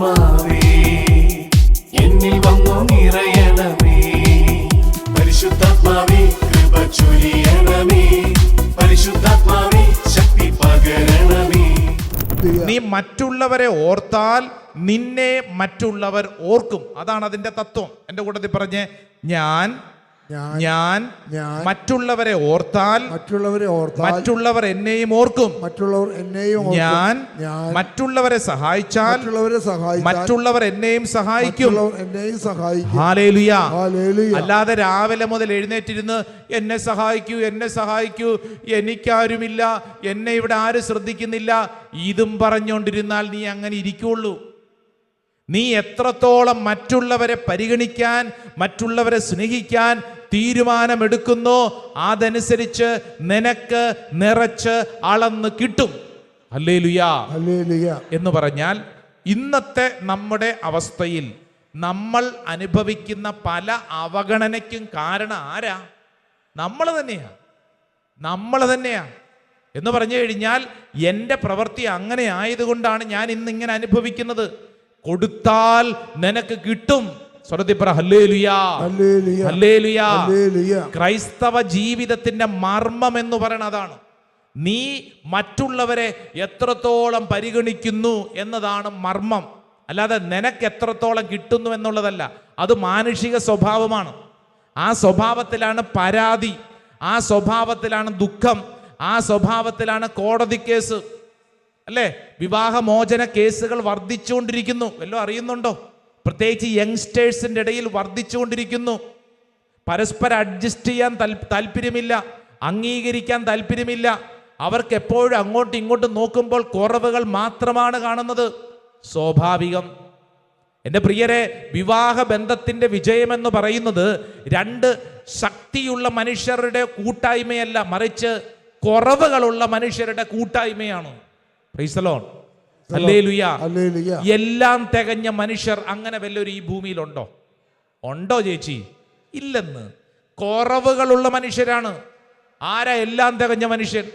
ആത്മാവേ എന്നിൽ വന്നു നിറയണമേ. പരിശുദ്ധാത്മാവേ കൃപ ചൊരിയണമേ. പരിശുദ്ധാത്മാവേ ശക്തി പകരണമേ. നീ മറ്റുള്ളവരെ ഓർത്താൽ നിന്നെ മറ്റുള്ളവർ ഓർക്കും. അതാണ് അതിന്റെ തത്വം. എൻ്റെ കൂട്ടത്തിൽ പറഞ്ഞേ, ഞാൻ മറ്റുള്ളവരെ ഓർത്താൽ മറ്റുള്ളവർ എന്നെയും ഓർക്കും. ഞാൻ മറ്റുള്ളവരെ സഹായിച്ചാൽ മറ്റുള്ളവർ എന്നെയും സഹായിക്കും. ഹല്ലേലൂയ. അല്ലാതെ രാവിലെ മുതൽ എഴുന്നേറ്റിരുന്ന് എന്നെ സഹായിക്കൂ, എന്നെ സഹായിക്കൂ, എനിക്കാരുമില്ല, എന്നെ ഇവിടെ ആരും ശ്രദ്ധിക്കുന്നില്ല, ഇതും പറഞ്ഞുകൊണ്ടിരുന്നാൽ നീ അങ്ങനെ ഇരിക്കുള്ളൂ. നീ എത്രത്തോളം മറ്റുള്ളവരെ പരിഗണിക്കാൻ, മറ്റുള്ളവരെ സ്നേഹിക്കാൻ തീരുമാനമെടുക്കുന്നോ അതനുസരിച്ച് നിനക്ക് നിറച്ച് അളന്ന് കിട്ടും. ഹല്ലേലൂയ. എന്ന് പറഞ്ഞാൽ ഇന്നത്തെ നമ്മുടെ അവസ്ഥയിൽ നമ്മൾ അനുഭവിക്കുന്ന പല അവഗണനയ്ക്കും കാരണം ആരാ? നമ്മൾ തന്നെയാ എന്ന് പറഞ്ഞു കഴിഞ്ഞാൽ എൻ്റെ പ്രവൃത്തി അങ്ങനെ ആയതുകൊണ്ടാണ് ഞാൻ ഇന്നിങ്ങനെ അനുഭവിക്കുന്നത്. കൊടുത്താൽ നിനക്ക് കിട്ടും. ക്രൈസ്തവ ജീവിതത്തിന്റെ മർമ്മം എന്ന് പറയുന്നത് അതാണ്. നീ മറ്റുള്ളവരെ എത്രത്തോളം പരിഗണിക്കുന്നു എന്നതാണ് മർമ്മം. അല്ലാതെ നിനക്ക് എത്രത്തോളം കിട്ടുന്നു എന്നുള്ളതല്ല. അത് മാനുഷിക സ്വഭാവമാണ്. ആ സ്വഭാവത്തിലാണ് പരാതി, ആ സ്വഭാവത്തിലാണ് ദുഃഖം, ആ സ്വഭാവത്തിലാണ് കോടതി കേസ്, അല്ലേ? വിവാഹമോചന കേസുകൾ വർദ്ധിച്ചുകൊണ്ടിരിക്കുന്നു. വല്ലതും അറിയുന്നുണ്ടോ? പ്രത്യേകിച്ച് യങ്സ്റ്റേഴ്സിൻ്റെ ഇടയിൽ വർദ്ധിച്ചുകൊണ്ടിരിക്കുന്നു. പരസ്പരം അഡ്ജസ്റ്റ് ചെയ്യാൻ താല്പര്യമില്ല, അംഗീകരിക്കാൻ താല്പര്യമില്ല. അവർക്ക് എപ്പോഴും അങ്ങോട്ടും ഇങ്ങോട്ടും നോക്കുമ്പോൾ കുറവുകൾ മാത്രമാണ് കാണുന്നത്. സ്വാഭാവികം. എൻ്റെ പ്രിയരെ, വിവാഹ ബന്ധത്തിൻ്റെ വിജയമെന്ന് പറയുന്നത് രണ്ട് ശക്തിയുള്ള മനുഷ്യരുടെ കൂട്ടായ്മയല്ല, മറിച്ച് കുറവുകളുള്ള മനുഷ്യരുടെ കൂട്ടായ്മയാണ്. Price the Lord. ഹല്ലേലൂയ. എല്ലാം തികഞ്ഞ മനുഷ്യർ അങ്ങനെ വല്ലൊരു ഈ ഭൂമിയിലുണ്ടോ? ഉണ്ടോ ചേച്ചി? ഇല്ലെന്ന്. കുറവുകളുള്ള മനുഷ്യരാണ്. ആരാ എല്ലാം തികഞ്ഞ മനുഷ്യൻ?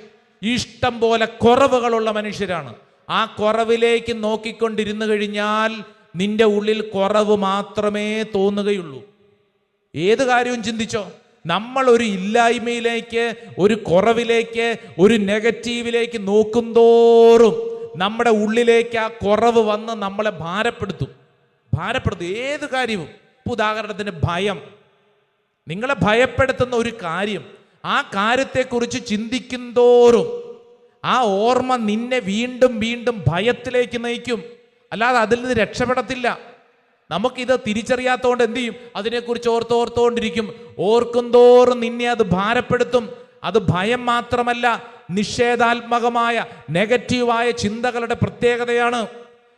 ഇഷ്ടം പോലെ കുറവുകളുള്ള മനുഷ്യരാണ്. ആ കുറവിലേക്ക് നോക്കിക്കൊണ്ടിരുന്നു കഴിഞ്ഞാൽ നിന്റെ ഉള്ളിൽ കുറവ് മാത്രമേ തോന്നുകയുള്ളൂ. ഏത് കാര്യവും ചിന്തിച്ചോ, നമ്മൾ ഒരു ഇല്ലായ്മയിലേക്ക്, ഒരു കുറവിലേക്ക്, ഒരു നെഗറ്റീവിലേക്ക് നോക്കും തോറും നമ്മുടെ ഉള്ളിലേക്ക് ആ കുറവ് വന്ന് നമ്മളെ ഭാരപ്പെടുത്തും. ഏത് കാര്യവും. ഉദാഹരണത്തിന് ഭയം. നിങ്ങളെ ഭയപ്പെടുത്തുന്ന ഒരു കാര്യം, ആ കാര്യത്തെക്കുറിച്ച് ചിന്തിക്കും തോറും ആ ഓർമ്മ നിന്നെ വീണ്ടും വീണ്ടും ഭയത്തിലേക്ക് നയിക്കും. അല്ലാതെ അതിൽ നിന്ന് രക്ഷപ്പെടത്തില്ല. നമുക്കിത് തിരിച്ചറിയാത്തതുകൊണ്ട് എന്ത് ചെയ്യും? അതിനെക്കുറിച്ച് ഓർത്തോണ്ടിരിക്കും. ഓർക്കും തോറും നിന്നെ അത് ഭാരപ്പെടുത്തും. അത് ഭയം മാത്രമല്ല, നിഷേധാത്മകമായ നെഗറ്റീവായ ചിന്തകളുടെ പ്രത്യേകതയാണ്.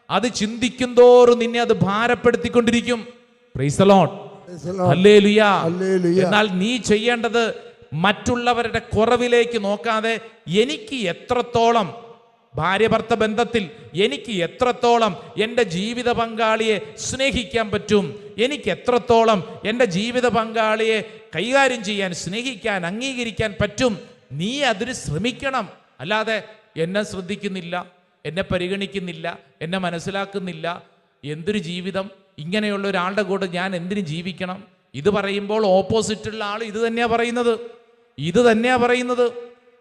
അത് ചിന്തിക്കും തോറും നിന്നെ അത് ഭാരപ്പെടുത്തിക്കൊണ്ടിരിക്കും. Praise the Lord. ഹല്ലേലൂയ. എന്നാൽ നീ ചെയ്യേണ്ടത് മറ്റുള്ളവരുടെ കുറവിലേക്ക് നോക്കാതെ എനിക്ക് എത്രത്തോളം ഭാര്യ ഭർത്ത ബന്ധത്തിൽ എനിക്ക് എത്രത്തോളം എൻ്റെ ജീവിത പങ്കാളിയെ സ്നേഹിക്കാൻ പറ്റും, എനിക്ക് എത്രത്തോളം എൻ്റെ ജീവിത പങ്കാളിയെ കൈകാര്യം ചെയ്യാൻ, സ്നേഹിക്കാൻ, അംഗീകരിക്കാൻ പറ്റും, നീ അതിന് ശ്രമിക്കണം. അല്ലാതെ എന്നെ ശ്രദ്ധിക്കുന്നില്ല, എന്നെ പരിഗണിക്കുന്നില്ല, എന്നെ മനസ്സിലാക്കുന്നില്ല, എന്തൊരു ജീവിതം, ഇങ്ങനെയുള്ള ഒരാളുടെ കൂടെ ഞാൻ എന്തിനു ജീവിക്കണം? ഇത് പറയുമ്പോൾ ഓപ്പോസിറ്റുള്ള ആൾ ഇത് തന്നെയാണ് പറയുന്നത്.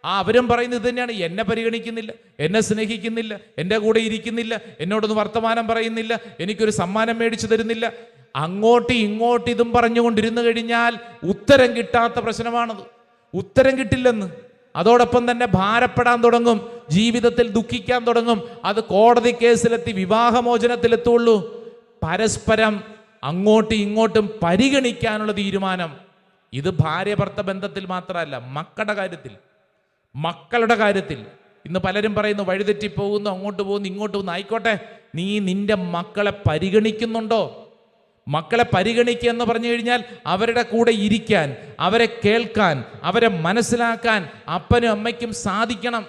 അവരും പറയുന്നത് ഇത് തന്നെയാണ്. എന്നെ പരിഗണിക്കുന്നില്ല, എന്നെ സ്നേഹിക്കുന്നില്ല, എൻ്റെ കൂടെ ഇരിക്കുന്നില്ല, എന്നോടൊന്ന് വർത്തമാനം പറയുന്നില്ല, എനിക്കൊരു സമ്മാനം മേടിച്ചു തരുന്നില്ല. അങ്ങോട്ടും ഇങ്ങോട്ടും ഇതും പറഞ്ഞുകൊണ്ടിരുന്നു കഴിഞ്ഞാൽ ഉത്തരം കിട്ടാത്ത പ്രശ്നമാണത്. ഉത്തരം കിട്ടില്ലെന്ന്. അതോടൊപ്പം തന്നെ ഭാരപ്പെടാൻ തുടങ്ങും, ജീവിതത്തിൽ ദുഃഖിക്കാൻ തുടങ്ങും. അത് കോടതി കേസിലെത്തി വിവാഹമോചനത്തിലെത്തുള്ളൂ. പരസ്പരം അങ്ങോട്ടും ഇങ്ങോട്ടും പരിഗണിക്കാനുള്ള തീരുമാനം. ഇത് ഭാര്യ ഭർത്ത ബന്ധത്തിൽ മാത്രമല്ല, മക്കളുടെ കാര്യത്തിൽ ഇന്ന് പലരും പറയുന്നു വഴിതെറ്റിപ്പോകുന്നു, അങ്ങോട്ട് പോകുന്നു, ഇങ്ങോട്ട് പോകുന്നു. ആയിക്കോട്ടെ, നീ നിന്റെ മക്കളെ പരിഗണിക്കുന്നുണ്ടോ? മക്കളെ പരിഗണിക്കുക എന്ന് പറഞ്ഞു കഴിഞ്ഞാൽ അവരുടെ കൂടെ ഇരിക്കാൻ, അവരെ കേൾക്കാൻ, അവരെ മനസ്സിലാക്കാൻ അപ്പനും അമ്മയ്ക്കും സാധിക്കണം.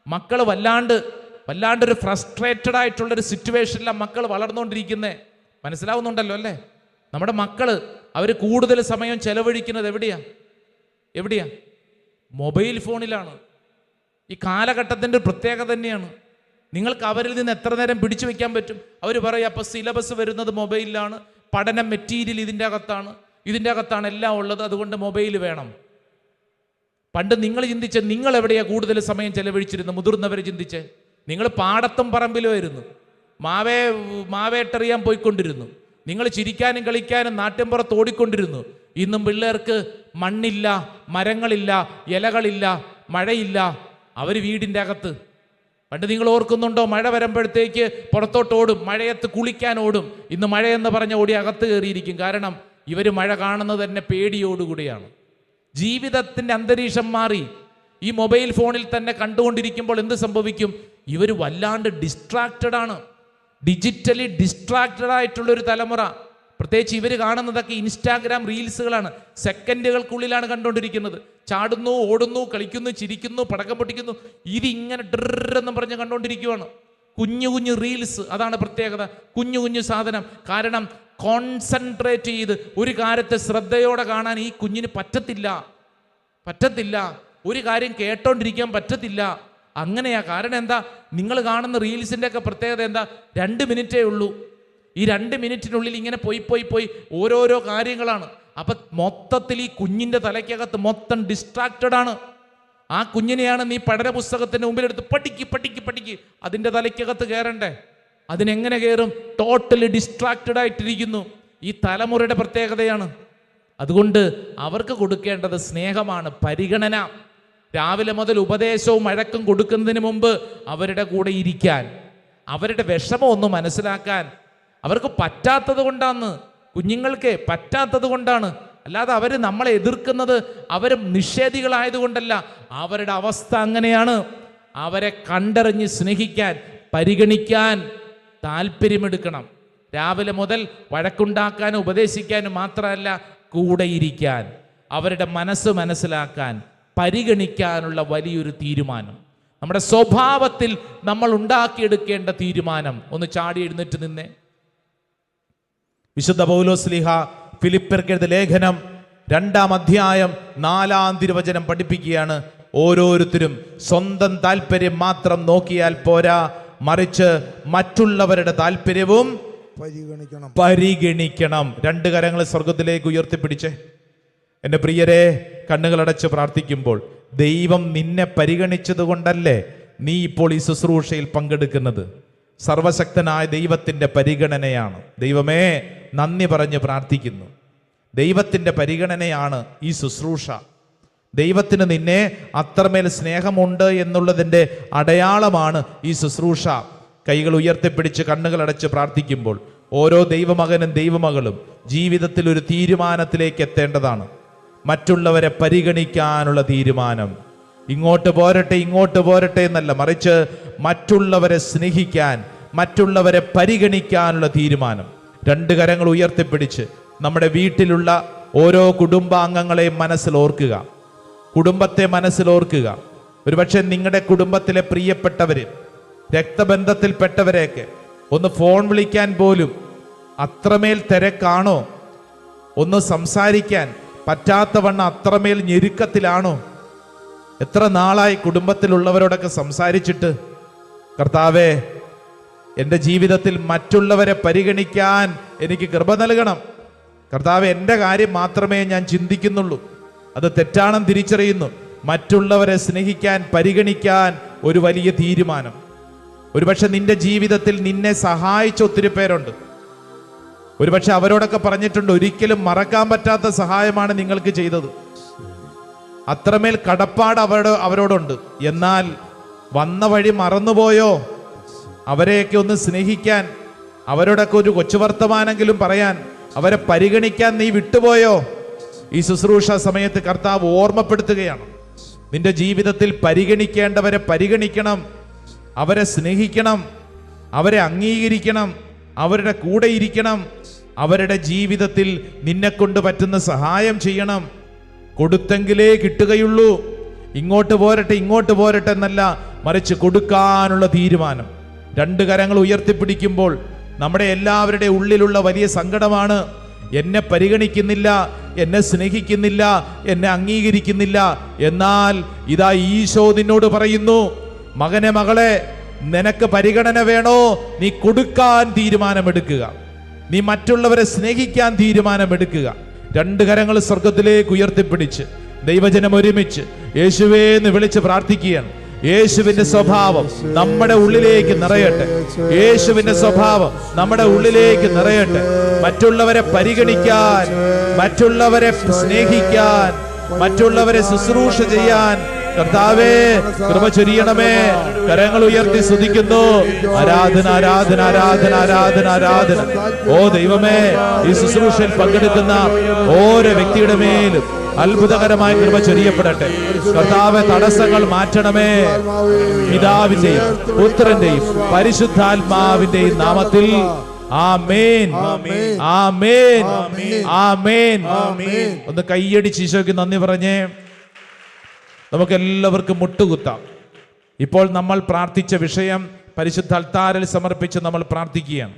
മക്കൾ വല്ലാണ്ടൊരു ഫ്രസ്ട്രേറ്റഡ് ആയിട്ടുള്ളൊരു സിറ്റുവേഷനിലാണ് മക്കൾ വളർന്നുകൊണ്ടിരിക്കുന്നത്. മനസ്സിലാവുന്നുണ്ടല്ലോ അല്ലേ? നമ്മുടെ മക്കള് അവർ കൂടുതൽ സമയം ചെലവഴിക്കുന്നത് എവിടെയാ? മൊബൈൽ ഫോണിലാണ്. ഈ കാലഘട്ടത്തിൻ്റെ പ്രത്യേകത തന്നെയാണ്. നിങ്ങൾക്ക് അവരിൽ നിന്ന് എത്ര നേരം പിടിച്ചു വെക്കാൻ പറ്റും? അവർ പറയും അപ്പോൾ സിലബസ് വരുന്നത് മൊബൈലിലാണ്, പഠന മെറ്റീരിയൽ ഇതിൻ്റെ അകത്താണ് എല്ലാം ഉള്ളത്, അതുകൊണ്ട് മൊബൈൽ വേണം. പണ്ട് നിങ്ങൾ ചിന്തിച്ച, നിങ്ങൾ എവിടെയാണ് കൂടുതൽ സമയം ചെലവഴിച്ചിരുന്നു? മുതിർന്നവർ ചിന്തിച്ച്, നിങ്ങൾ പാടത്തും പറമ്പിലും ആയിരുന്നു, മാവേട്ടെറിയാൻ പോയിക്കൊണ്ടിരുന്നു, നിങ്ങൾ ചിരിക്കാനും കളിക്കാനും നാട്ടിൻപുറത്ത് ഓടിക്കൊണ്ടിരുന്നു. ഇന്നും പിള്ളേർക്ക് മണ്ണില്ല, മരങ്ങളില്ല, ഇലകളില്ല, മഴയില്ല, അവർ വീടിൻ്റെ അകത്ത്. പണ്ട് നിങ്ങൾ ഓർക്കുന്നുണ്ടോ? മഴ വരുമ്പോഴത്തേക്ക് പുറത്തോട്ട് ഓടും, മഴയത്ത് കുളിക്കാൻ ഓടും. ഇന്ന് മഴയെന്ന് പറഞ്ഞ ഓടി അകത്ത് കയറിയിരിക്കും. കാരണം ഇവർ മഴ കാണുന്നത് തന്നെ പേടിയോടുകൂടിയാണ്. ജീവിതത്തിൻ്റെ അന്തരീക്ഷം മാറി. ഈ മൊബൈൽ ഫോണിൽ തന്നെ കണ്ടുകൊണ്ടിരിക്കുമ്പോൾ എന്ത് സംഭവിക്കും? ഇവർ വല്ലാണ്ട് ഡിസ്ട്രാക്റ്റഡ് ആണ്, ഡിജിറ്റലി ഡിസ്ട്രാക്റ്റഡ് ആയിട്ടുള്ളൊരു തലമുറ. പ്രത്യേകിച്ച് ഇവർ കാണുന്നതൊക്കെ ഇൻസ്റ്റാഗ്രാം റീൽസുകളാണ്. സെക്കൻഡുകൾക്കുള്ളിലാണ് കണ്ടുകൊണ്ടിരിക്കുന്നത്. ചാടുന്നു, ഓടുന്നു, കളിക്കുന്നു, ചിരിക്കുന്നു, പടക്കം പൊട്ടിക്കുന്നു, ഇതിങ്ങനെ ഡ്രെന്ന് പറഞ്ഞ് കണ്ടുകൊണ്ടിരിക്കുവാണ്. കുഞ്ഞു കുഞ്ഞു റീൽസ്, അതാണ് പ്രത്യേകത. കുഞ്ഞു കുഞ്ഞു സാധനം. കാരണം കോൺസെൻട്രേറ്റ് ചെയ്ത് ഒരു കാര്യത്തെ ശ്രദ്ധയോടെ കാണാൻ ഈ കുഞ്ഞിന് പറ്റത്തില്ല. ഒരു കാര്യം കേട്ടോണ്ടിരിക്കാൻ പറ്റത്തില്ല. അങ്ങനെയാ. കാരണം എന്താ? നിങ്ങൾ കാണുന്ന റീൽസിൻ്റെ ഒക്കെ പ്രത്യേകത എന്താ? 2 മിനിറ്റേ ഉള്ളൂ. ഈ 2 മിനിറ്റിനുള്ളിൽ ഇങ്ങനെ പോയി ഓരോരോ കാര്യങ്ങളാണ്. അപ്പം മൊത്തത്തിൽ ഈ കുഞ്ഞിൻ്റെ തലയ്ക്കകത്ത് മൊത്തം ഡിസ്ട്രാക്റ്റഡ് ആണ്. ആ കുഞ്ഞിനെയാണ് നീ പഠന പുസ്തകത്തിൻ്റെ മുമ്പിലെടുത്ത് പഠിക്ക്, അതിൻ്റെ തലയ്ക്കകത്ത് കയറണ്ടേ? അതിനെങ്ങനെ കയറും? ടോട്ടലി ഡിസ്ട്രാക്റ്റഡ് ആയിട്ടിരിക്കുന്നു. ഈ തലമുറയുടെ പ്രത്യേകതയാണ്. അതുകൊണ്ട് അവർക്ക് കൊടുക്കേണ്ടത് സ്നേഹമാണ്, പരിഗണന. രാവിലെ മുതൽ ഉപദേശവും വഴക്കും കൊടുക്കുന്നതിന് മുമ്പ് അവരുടെ കൂടെ ഇരിക്കാൻ, അവരുടെ വിഷമം ഒന്ന് മനസ്സിലാക്കാൻ. അവർക്ക് പറ്റാത്തത് കൊണ്ടാണ്, കുഞ്ഞുങ്ങൾക്ക് പറ്റാത്തത് കൊണ്ടാണ്. അല്ലാതെ അവർ നമ്മളെ എതിർക്കുന്നത് അവർ നിഷേധികളായതുകൊണ്ടല്ല. അവരുടെ അവസ്ഥ അങ്ങനെയാണ്. അവരെ കണ്ടറിഞ്ഞ് സ്നേഹിക്കാൻ, പരിഗണിക്കാൻ താല്പര്യമെടുക്കണം. രാവിലെ മുതൽ വഴക്കുണ്ടാക്കാനും ഉപദേശിക്കാനും മാത്രമല്ല, കൂടെ ഇരിക്കാൻ, അവരുടെ മനസ്സ് മനസ്സിലാക്കാൻ, പരിഗണിക്കാനുള്ള വലിയൊരു തീരുമാനം, നമ്മുടെ സ്വഭാവത്തിൽ നമ്മൾ ഉണ്ടാക്കിയെടുക്കേണ്ട തീരുമാനം. ഒന്ന് ചാടി എഴുന്നേറ്റ് നിന്നേ. വിശുദ്ധ പൗലോസ്ലീഹ ഫിലിപ്പിയർക്ക് എഴുതിയ ലേഖനം 2-ാം അധ്യായം 4-ാം തിരുവചനം പഠിപ്പിക്കുകയാണ്. ഓരോരുത്തരും സ്വന്തം താല്പര്യം മാത്രം നോക്കിയാൽ പോരാ, മറിച്ച് മറ്റുള്ളവരുടെ താല്പര്യവും പരിഗണിക്കണം. 2 കരങ്ങൾ സ്വർഗത്തിലേക്ക് ഉയർത്തിപ്പിടിച്ചേ. എൻ്റെ പ്രിയരെ, കണ്ണുകളടച്ച് പ്രാർത്ഥിക്കുമ്പോൾ, ദൈവം നിന്നെ പരിഗണിച്ചത് കൊണ്ടല്ലേ നീ ഇപ്പോൾ ഈ ശുശ്രൂഷയിൽ പങ്കെടുക്കുന്നത്? സർവശക്തനായ ദൈവത്തിൻ്റെ പരിഗണനയാണ്. ദൈവമേ, നന്ദി പറഞ്ഞ് പ്രാർത്ഥിക്കുന്നു. ദൈവത്തിൻ്റെ പരിഗണനയാണ് ഈ ശുശ്രൂഷ. ദൈവത്തിന് നിന്നെ അത്രമേൽ സ്നേഹമുണ്ട് എന്നുള്ളതിൻ്റെ അടയാളമാണ് ഈ ശുശ്രൂഷ. കൈകൾ ഉയർത്തിപ്പിടിച്ച് കണ്ണുകളടച്ച് പ്രാർത്ഥിക്കുമ്പോൾ ഓരോ ദൈവമകനും ദൈവമകളും ജീവിതത്തിൽ ഒരു തീരുമാനത്തിലേക്ക് എത്തേണ്ടതാണ്. മറ്റുള്ളവരെ പരിഗണിക്കാനുള്ള തീരുമാനം. ഇങ്ങോട്ട് പോരട്ടെ എന്നല്ല, മറിച്ച് മറ്റുള്ളവരെ സ്നേഹിക്കാൻ, മറ്റുള്ളവരെ പരിഗണിക്കാനുള്ള തീരുമാനം. 2 കരങ്ങൾ ഉയർത്തിപ്പിടിച്ച് നമ്മുടെ വീട്ടിലുള്ള ഓരോ കുടുംബാംഗങ്ങളെയും മനസ്സിലോർക്കുക, കുടുംബത്തെ മനസ്സിലോർക്കുക. ഒരുപക്ഷെ നിങ്ങളുടെ കുടുംബത്തിലെ പ്രിയപ്പെട്ടവര്, രക്തബന്ധത്തിൽപ്പെട്ടവരെയൊക്കെ ഒന്ന് ഫോൺ വിളിക്കാൻ പോലും അത്രമേൽ തിരക്കാണോ? ഒന്ന് സംസാരിക്കാൻ പറ്റാത്തവണ്ണം അത്രമേൽ ഞെരുക്കത്തിലാണോ? എത്ര നാളായി കുടുംബത്തിലുള്ളവരോടൊക്കെ സംസാരിച്ചിട്ട്? കർത്താവേ, എൻ്റെ ജീവിതത്തിൽ മറ്റുള്ളവരെ പരിഗണിക്കാൻ എനിക്ക് കൃപ നൽകണം. കർത്താവേ, എൻ്റെ കാര്യം മാത്രമേ ഞാൻ ചിന്തിക്കുന്നുള്ളൂ, അത് തെറ്റാണെന്ന് തിരിച്ചറിയുന്നു. മറ്റുള്ളവരെ സ്നേഹിക്കാൻ, പരിഗണിക്കാൻ ഒരു വലിയ തീരുമാനം. ഒരുപക്ഷെ നിന്റെ ജീവിതത്തിൽ നിന്നെ സഹായിച്ച ഒത്തിരി പേരുണ്ട്. ഒരുപക്ഷെ അവരോടൊക്കെ പറഞ്ഞിട്ടുണ്ട്, ഒരിക്കലും മറക്കാൻ പറ്റാത്ത സഹായമാണ് നിങ്ങൾക്ക് ചെയ്തത്. അത്രമേൽ കടപ്പാട് അവരോടുണ്ട്. എന്നാൽ വന്ന വഴി മറന്നുപോയോ? അവരെയൊക്കെ ഒന്ന് സ്നേഹിക്കാൻ, അവരോടൊക്കെ ഒരു കൊച്ചു വർത്തമാനെങ്കിലും പറയാൻ, അവരെ പരിഗണിക്കാൻ നീ വിട്ടുപോയോ? ഈ ശുശ്രൂഷ സമയത്ത് കർത്താവ് ഓർമ്മപ്പെടുത്തുകയാണ്. നിന്റെ ജീവിതത്തിൽ പരിഗണിക്കേണ്ടവരെ പരിഗണിക്കണം, അവരെ സ്നേഹിക്കണം, അവരെ അംഗീകരിക്കണം, അവരുടെ കൂടെ ഇരിക്കണം, അവരുടെ ജീവിതത്തിൽ നിന്നെ കൊണ്ട് പറ്റുന്ന സഹായം ചെയ്യണം. കൊടുത്തെങ്കിലേ കിട്ടുകയുള്ളൂ. ഇങ്ങോട്ട് പോരട്ടെ എന്നല്ല, മറിച്ച് കൊടുക്കാനുള്ള തീരുമാനം. 2 കരങ്ങൾ ഉയർത്തിപ്പിടിക്കുമ്പോൾ നമ്മുടെ എല്ലാവരുടെ ഉള്ളിലുള്ള വലിയ സങ്കടമാണ്, എന്നെ പരിഗണിക്കുന്നില്ല, എന്നെ സ്നേഹിക്കുന്നില്ല, എന്നെ അംഗീകരിക്കുന്നില്ല. എന്നാൽ ഇതാ ഈശോ നിന്നോട് പറയുന്നു, മകനെ, മകളെ, നിനക്ക് പരിഗണന വേണോ? നീ കൊടുക്കാൻ തീരുമാനമെടുക്കുക. നീ മറ്റുള്ളവരെ സ്നേഹിക്കാൻ തീരുമാനമെടുക്കുക. രണ്ട് കരങ്ങൾ സ്വർഗത്തിലേക്ക് ഉയർത്തിപ്പിടിച്ച് ദൈവജനം ഒരുമിച്ച് യേശുവേ എന്ന് വിളിച്ച് പ്രാർത്ഥിക്കുകയാണ്. യേശുവിന്റെ സ്വഭാവം നമ്മുടെ ഉള്ളിലേക്ക് നിറയട്ടെ. യേശുവിന്റെ സ്വഭാവം നമ്മുടെ ഉള്ളിലേക്ക് നിറയട്ടെ. മറ്റുള്ളവരെ പരിഗണിക്കാൻ, മറ്റുള്ളവരെ സ്നേഹിക്കാൻ, മറ്റുള്ളവരെ ശുശ്രൂഷ ചെയ്യാൻ കർത്താവേ കൃപ ചൊരിയണമേ. കരങ്ങൾ ഉയർത്തി സ്തുതിക്കുന്നു. ആരാധന, ആരാധന, ആരാധന, ആരാധന, ആരാധന. ഓ ദൈവമേ, ഈ ശുശ്രൂഷയിൽ പങ്കെടുക്കുന്ന ഓരോ വ്യക്തിയുടെ മേലും അത്ഭുതകരമായ കൃപ ചൊരിയപ്പെടട്ടെ. കർത്താവേ, തടസ്സങ്ങൾ മാറ്റണമേ. പിതാവിന്റെയും പുത്രന്റെയും പരിശുദ്ധാത്മാവിന്റെയും നാമത്തിൽ ആമേൻ, ആമേൻ, ആമേൻ. ഒന്ന് കൈയടിച്ച് ഈശോയ്ക്ക് നന്ദി പറഞ്ഞേ. നമുക്ക് എല്ലാവർക്കും മുട്ടുകുത്താം. ഇപ്പോൾ നമ്മൾ പ്രാർത്ഥിച്ച വിഷയം പരിശുദ്ധ അൾത്താരിൽ സമർപ്പിച്ച് നമ്മൾ പ്രാർത്ഥിക്കുകയാണ്.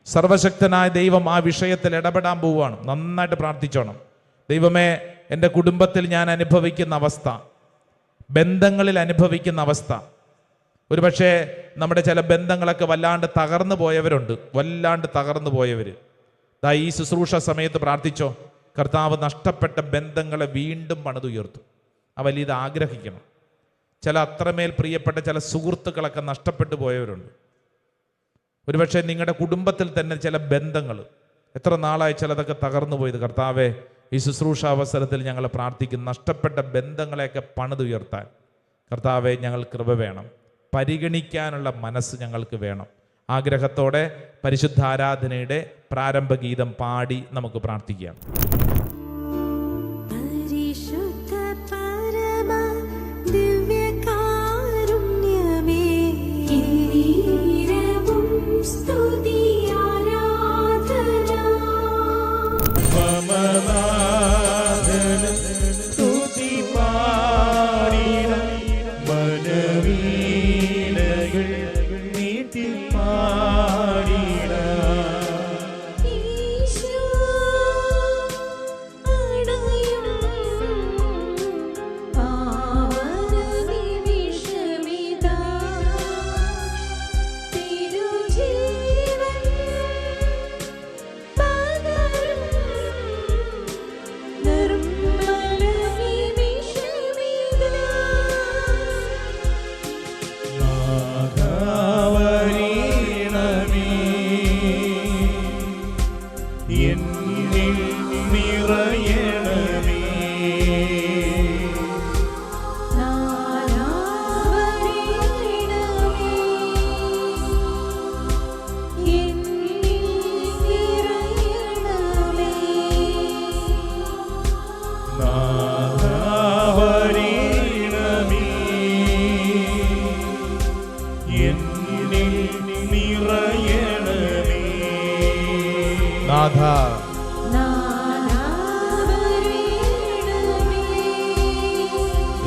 സർവശക്തനായ ദൈവം ആ വിഷയത്തിൽ ഇടപെടാൻ പോവുകയാണ്. നന്നായിട്ട് പ്രാർത്ഥിച്ചോണം. ദൈവമേ, എൻ്റെ കുടുംബത്തിൽ ഞാൻ അനുഭവിക്കുന്ന അവസ്ഥ, ബന്ധങ്ങളിൽ അനുഭവിക്കുന്ന അവസ്ഥ, ഒരുപക്ഷെ നമ്മുടെ ചില ബന്ധങ്ങളൊക്കെ വല്ലാണ്ട് തകർന്നു പോയവരുണ്ട്, വല്ലാണ്ട് തകർന്നു പോയവർ. ഈ ശുശ്രൂഷ സമയത്ത് പ്രാർത്ഥിച്ചോ. കർത്താവ് നഷ്ടപ്പെട്ട ബന്ധങ്ങളെ വീണ്ടും പണിതുയർത്തും. വലിയത് ആഗ്രഹിക്കണം. ചില അത്രമേൽ പ്രിയപ്പെട്ട ചില സുഹൃത്തുക്കളൊക്കെ നഷ്ടപ്പെട്ടു പോയവരുണ്ട്. ഒരുപക്ഷെ നിങ്ങളുടെ കുടുംബത്തിൽ തന്നെ ചില ബന്ധങ്ങൾ എത്ര നാളായി ചിലതൊക്കെ തകർന്നു പോയത്. കർത്താവെ, ഈ ശുശ്രൂഷ അവസരത്തിൽ ഞങ്ങൾ പ്രാർത്ഥിക്കും, നഷ്ടപ്പെട്ട ബന്ധങ്ങളെയൊക്കെ പണിതുയർത്താൻ കർത്താവെ ഞങ്ങൾ കൃപ വേണം. പരിഗണിക്കാനുള്ള മനസ്സ് ഞങ്ങൾക്ക് വേണം. ആഗ്രഹത്തോടെ പരിശുദ്ധ ആരാധനയുടെ പ്രാരംഭ ഗീതം പാടി നമുക്ക് പ്രാർത്ഥിക്കാം.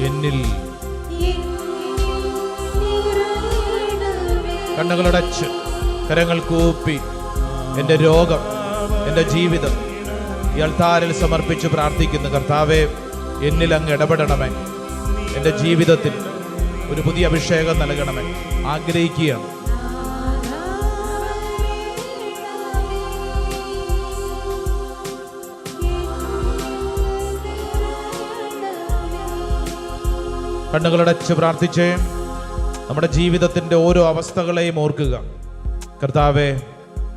എന്നിൽ കണ്ണുകളടച്ച് കരങ്ങൾ കൂപ്പി എൻ്റെ രോഗം, എൻ്റെ ജീവിതം ഈ അൾത്താരിൽ സമർപ്പിച്ച് പ്രാർത്ഥിക്കുന്നു. കർത്താവേ, എന്നിൽ അങ്ങ് ഇടപെടണമേ. എൻ്റെ ജീവിതത്തിൽ ഒരു പുതിയ അഭിഷേകം നൽകണമേ. ആഗ്രഹിക്കുകയാണ്. കണ്ണുകളടച്ച് പ്രാർത്ഥിച്ചേ. നമ്മുടെ ജീവിതത്തിൻ്റെ ഓരോ അവസ്ഥകളെയും ഓർക്കുക. കർത്താവേ,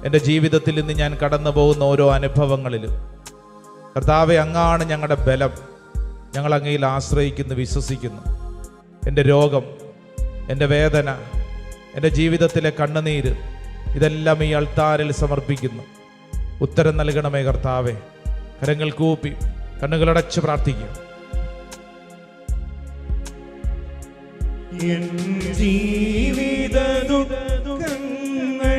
എൻ്റെ ജീവിതത്തിൽ ഇന്ന് ഞാൻ കടന്നു പോകുന്ന ഓരോ അനുഭവങ്ങളിലും കർത്താവേ, അങ്ങാണ് ഞങ്ങളുടെ ബലം. ഞങ്ങൾ അങ്ങയിൽ ആശ്രയിക്കുന്നു, വിശ്വസിക്കുന്നു. എൻ്റെ രോഗം, എൻ്റെ വേദന, എൻ്റെ ജീവിതത്തിലെ കണ്ണുനീര് ഇതെല്ലാം ഈ അൾത്താരിൽ സമർപ്പിക്കുന്നു. ഉത്തരം നൽകണമേ കർത്താവേ. കരങ്ങൾ കൂപ്പി കണ്ണുകളടച്ച് പ്രാർത്ഥിക്കുക. ജീവിത ദുഃഖങ്ങൾ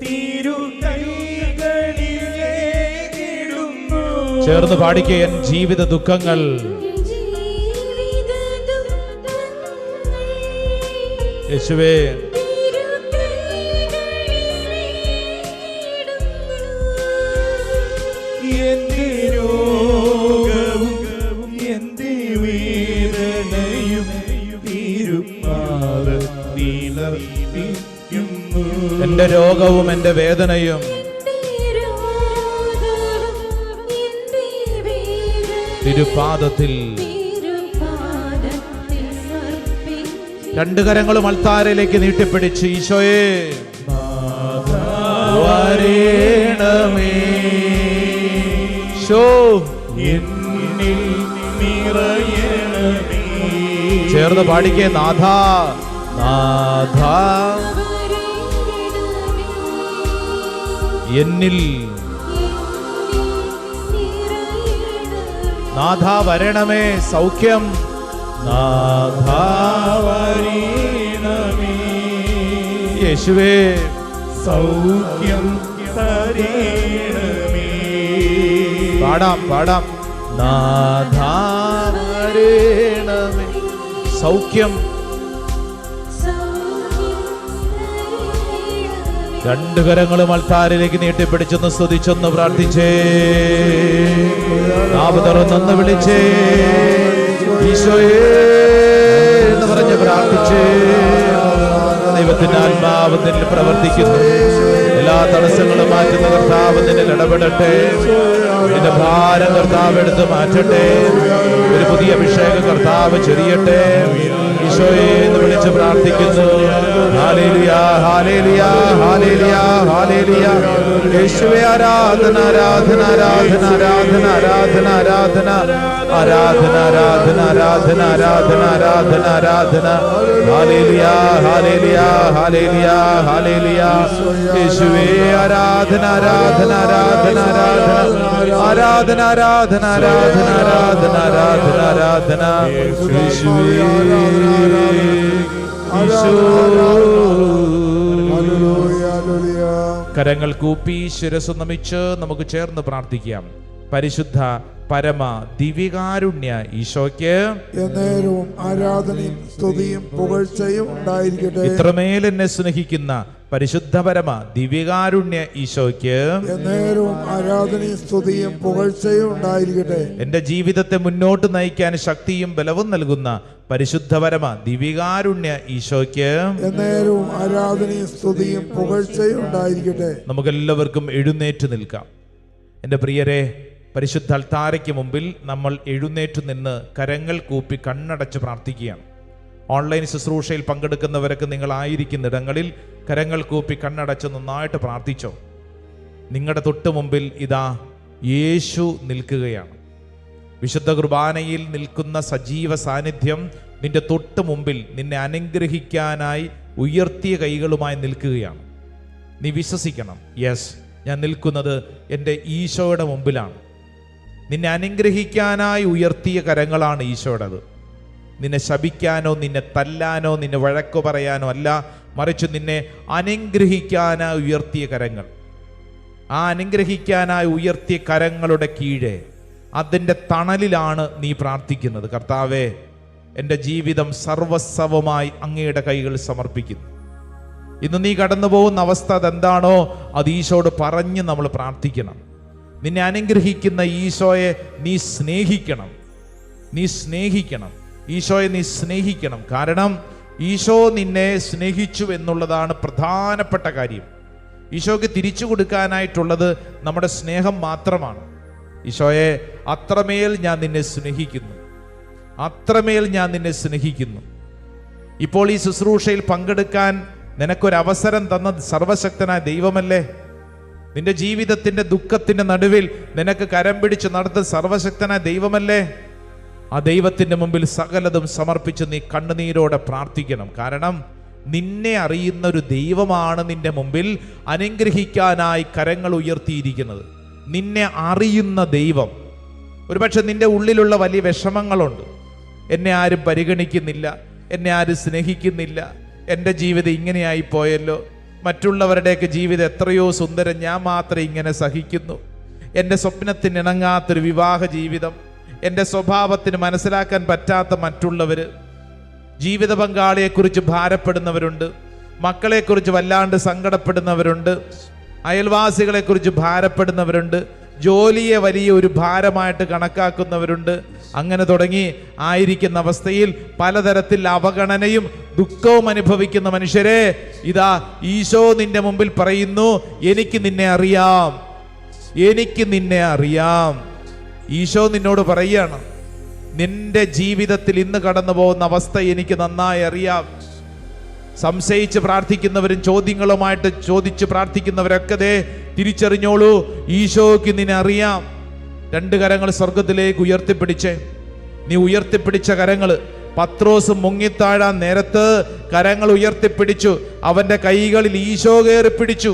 തിരുകൈകളിലേക്കിടുന്നു. ചേർന്ന് പാടിക്കുക. എൻ ജീവിത ദുഃഖങ്ങൾ യേശുവേ എന്റെ രോഗവും എന്റെ വേദനയും തിരുപ്പാദത്തിൽ എന്റെ രോഗവും എന്റെ വേദനയും തിരുപാദത്തിൽ. രണ്ട് കരങ്ങളും അൾത്താരയിലേക്ക് നീട്ടിപ്പിടിച്ച് ഈശോയെ വരേണമേ. എന്നിൽ നിറയണമേ. ചേർന്ന് പാടിക്കേ, നാഥ നാഥ എന്നിൽ. നാഥ വരണമേ, സൗഖ്യം. നാഥ വരേണമേ. യേശുവേ സൗഖ്യം തരേണമേ. പാടാം പാടാം. നാഥ വരണമേ, സൗഖ്യം. രണ്ട് കരങ്ങളും അൾത്താരിലേക്ക് നീട്ടിപ്പിടിച്ചൊന്ന് സ്തുതിച്ചൊന്ന് പ്രാർത്ഥിച്ചേ. നാവ് തുറന്നൊന്ന് വിളിച്ചേ, ഈശോയേ എന്ന് പറഞ്ഞ് പ്രാർത്ഥിച്ചേ. ദൈവത്തിന്റെ ആത്മാവ് നിന്നിൽ പ്രവർത്തിക്കുന്നു. എല്ലാ തടസ്സങ്ങളും മാറ്റുന്ന കർത്താവ് നിന്നിൽ ഇടപെടട്ടെ. നിന്റെ ഭാരം കർത്താവ് എടുത്ത് മാറ്റട്ടെ. ഒരു പുതിയ അഭിഷേകം കർത്താവ് ചൊരിയട്ടെ. ഈശോയെ എന്ന് വിളിച്ച് പ്രാർത്ഥിക്കുന്നു. Hallelujah hallelujah hallelujah hallelujah. യേശുവേ ആരാധന ആരാധന ആരാധന ആരാധന ആരാധന ആരാധന ആരാധന ആരാധന ആരാധന ആരാധന ആരാധന ആരാധന. Hallelujah hallelujah hallelujah hallelujah. യേശുവേ ആരാധന ആരാധന ആരാധന ആരാധന ആരാധന ആരാധന ആരാധന ആരാധന ആരാധന ആരാധന. യേശുവേ കരങ്ങൾ കൂപ്പി ശിരസ് നമിച്ച് നമുക്ക് ചേർന്ന് പ്രാർത്ഥിക്കാം. പരിശുദ്ധ പരമ ദിവ്യകാരുണ്യ ഈശോയ്ക്ക് എന്നേരവും ആരാധനയും സ്തുതിയും പുകഴ്ചയും ഉണ്ടായിരിക്കട്ടെ. ഇത്രമേൽ എന്നെ സ്നേഹിക്കുന്ന പരിശുദ്ധ പരമ ദിവ്യകാരുണ്യ ഈശോയ്ക്ക് എന്നേരവും ആരാധനയും സ്തുതിയും പുകഴ്ചയും ഉണ്ടായിരിക്കട്ടെ. എന്റെ ജീവിതത്തെ മുന്നോട്ട് നയിക്കാൻ ശക്തിയും ബലവും നൽകുന്ന പരിശുദ്ധ പരമ ദിവ്യകാരുണ്യ ഈശോയ്ക്ക് എന്നേരവും ആരാധനയും സ്തുതിയും പുകഴ്ചയും ഉണ്ടായിരിക്കട്ടെ. നമുക്കെല്ലാവർക്കും എഴുന്നേറ്റ് നിൽക്കാം. എൻ്റെ പ്രിയരെ, പരിശുദ്ധ അൾത്താരയ്ക്ക് മുമ്പിൽ നമ്മൾ എഴുന്നേറ്റ് നിന്ന് കരങ്ങൾ കൂപ്പി കണ്ണടച്ച് പ്രാർത്ഥിക്കുകയാണ്. ഓൺലൈൻ ശുശ്രൂഷയിൽ പങ്കെടുക്കുന്നവരൊക്കെ നിങ്ങളായിരിക്കുന്നിടങ്ങളിൽ കരങ്ങൾ കൂപ്പി കണ്ണടച്ച് നന്നായിട്ട് പ്രാർത്ഥിച്ചോ. നിങ്ങളുടെ തൊട്ട് മുമ്പിൽ ഇതാ യേശു നിൽക്കുകയാണ്. വിശുദ്ധ കുർബാനയിൽ നിൽക്കുന്ന സജീവ സാന്നിധ്യം നിന്റെ തൊട്ട് മുമ്പിൽ നിന്നെ അനുഗ്രഹിക്കാനായി ഉയർത്തിയ കൈകളുമായി നിൽക്കുകയാണ്. നീ വിശ്വസിക്കണം, യെസ്, ഞാൻ നിൽക്കുന്നത് എൻ്റെ ഈശോയുടെ മുമ്പിലാണ്. നിന്നെ അനുഗ്രഹിക്കാനായി ഉയർത്തിയ കരങ്ങളാണ് ഈശോയുടേത്. നിന്നെ ശപിക്കാനോ നിന്നെ തല്ലാനോ നിന്നെ വഴക്കു പറയാനോ അല്ല, മറിച്ച് നിന്നെ അനുഗ്രഹിക്കാനായി ഉയർത്തിയ കരങ്ങൾ. ആ അനുഗ്രഹിക്കാനായി ഉയർത്തിയ കരങ്ങളുടെ കീഴെ അതിൻ്റെ തണലിലാണ് നീ പ്രാർത്ഥിക്കുന്നത്. കർത്താവേ, എൻ്റെ ജീവിതം സർവസ്വമായി അങ്ങയുടെ കൈകൾ സമർപ്പിക്കുന്നു. ഇന്ന് നീ കടന്നു പോകുന്ന അവസ്ഥ അതെന്താണോ അത് ഈശോയോട് പറഞ്ഞ് നമ്മൾ പ്രാർത്ഥിക്കണം. നിന്നെ അനുഗ്രഹിക്കുന്ന ഈശോയെ നീ സ്നേഹിക്കണം. നീ സ്നേഹിക്കണം ഈശോയെ, നീ സ്നേഹിക്കണം. കാരണം ഈശോ നിന്നെ സ്നേഹിച്ചു എന്നുള്ളതാണ് പ്രധാനപ്പെട്ട കാര്യം. ഈശോയ്ക്ക് തിരിച്ചു കൊടുക്കാനായിട്ടുള്ളത് നമ്മുടെ സ്നേഹം മാത്രമാണ്. ഈശോയെ, അത്രമേൽ ഞാൻ നിന്നെ സ്നേഹിക്കുന്നു, അത്രമേൽ ഞാൻ നിന്നെ സ്നേഹിക്കുന്നു. ഇപ്പോൾ ഈ ശുശ്രൂഷയിൽ പങ്കെടുക്കാൻ നിനക്കൊരവസരം തന്ന സർവശക്തനായ ദൈവമല്ലേ? നിന്റെ ജീവിതത്തിന്റെ ദുഃഖത്തിന്റെ നടുവിൽ നിനക്ക് കരം പിടിച്ച് നടത്തുന്ന സർവശക്തനായ ദൈവമല്ലേ? ആ ദൈവത്തിന്റെ മുമ്പിൽ സകലതും സമർപ്പിച്ച് നീ കണ്ണുനീരോടെ പ്രാർത്ഥിക്കണം. കാരണം നിന്നെ അറിയുന്ന ഒരു ദൈവമാണ് നിന്റെ മുമ്പിൽ അനുഗ്രഹിക്കാനായി കരങ്ങൾ ഉയർത്തിയിരിക്കുന്നത്. നിന്നെ അറിയുന്ന ദൈവം. ഒരുപക്ഷെ നിന്റെ ഉള്ളിലുള്ള വലിയ വിഷമങ്ങളുണ്ട്. എന്നെ ആരും പരിഗണിക്കുന്നില്ല, എന്നെ ആരും സ്നേഹിക്കുന്നില്ല, എൻ്റെ ജീവിതം ഇങ്ങനെയായി പോയല്ലോ, മറ്റുള്ളവരുടെയൊക്കെ ജീവിതം എത്രയോ സുന്ദരം, ഞാൻ മാത്രം ഇങ്ങനെ സഹിക്കുന്നു, എൻ്റെ സ്വപ്നത്തിന് ഇണങ്ങാത്തൊരു വിവാഹ ജീവിതം, എൻ്റെ സ്വഭാവത്തിന് മനസ്സിലാക്കാൻ പറ്റാത്ത മറ്റുള്ളവർ, ജീവിത പങ്കാളിയെക്കുറിച്ച് ഭാരപ്പെടുന്നവരുണ്ട്, മക്കളെക്കുറിച്ച് വല്ലാണ്ട് സങ്കടപ്പെടുന്നവരുണ്ട്, അയൽവാസികളെക്കുറിച്ച് ഭാരപ്പെടുന്നവരുണ്ട്, ജോലിയെ വലിയ ഒരു ഭാരമായിട്ട് കണക്കാക്കുന്നവരുണ്ട്. അങ്ങനെ തുടങ്ങി ആയിരിക്കുന്ന അവസ്ഥയിൽ പലതരത്തിൽ അവഗണനയും ദുഃഖവും അനുഭവിക്കുന്ന മനുഷ്യരെ ഇതാ ഈശോ നിന്റെ മുമ്പിൽ പറയുന്നു, എനിക്ക് നിന്നെ അറിയാം, എനിക്ക് നിന്നെ അറിയാം. ഈശോ നിന്നോട് പറയുകയാണ്, നിന്റെ ജീവിതത്തിൽ ഇന്ന് കടന്നു പോകുന്ന അവസ്ഥ എനിക്ക് നന്നായി അറിയാം. സംശയിച്ച് പ്രാർത്ഥിക്കുന്നവരും ചോദ്യങ്ങളുമായിട്ട് ചോദിച്ച് പ്രാർത്ഥിക്കുന്നവരൊക്കെ ദേ തിരിച്ചറിഞ്ഞോളൂ, ഈശോയ്ക്ക് നിന്നെ അറിയാം. 2 കരങ്ങൾ സ്വർഗത്തിലേക്ക് ഉയർത്തിപ്പിടിച്ചേ. നീ ഉയർത്തിപ്പിടിച്ച കരങ്ങൾ, പത്രോസ് മുങ്ങിത്താഴാൻ നേരത്ത് കരങ്ങൾ ഉയർത്തിപ്പിടിച്ചു. അവന്റെ കൈകളിൽ ഈശോ കയറി പിടിച്ചു.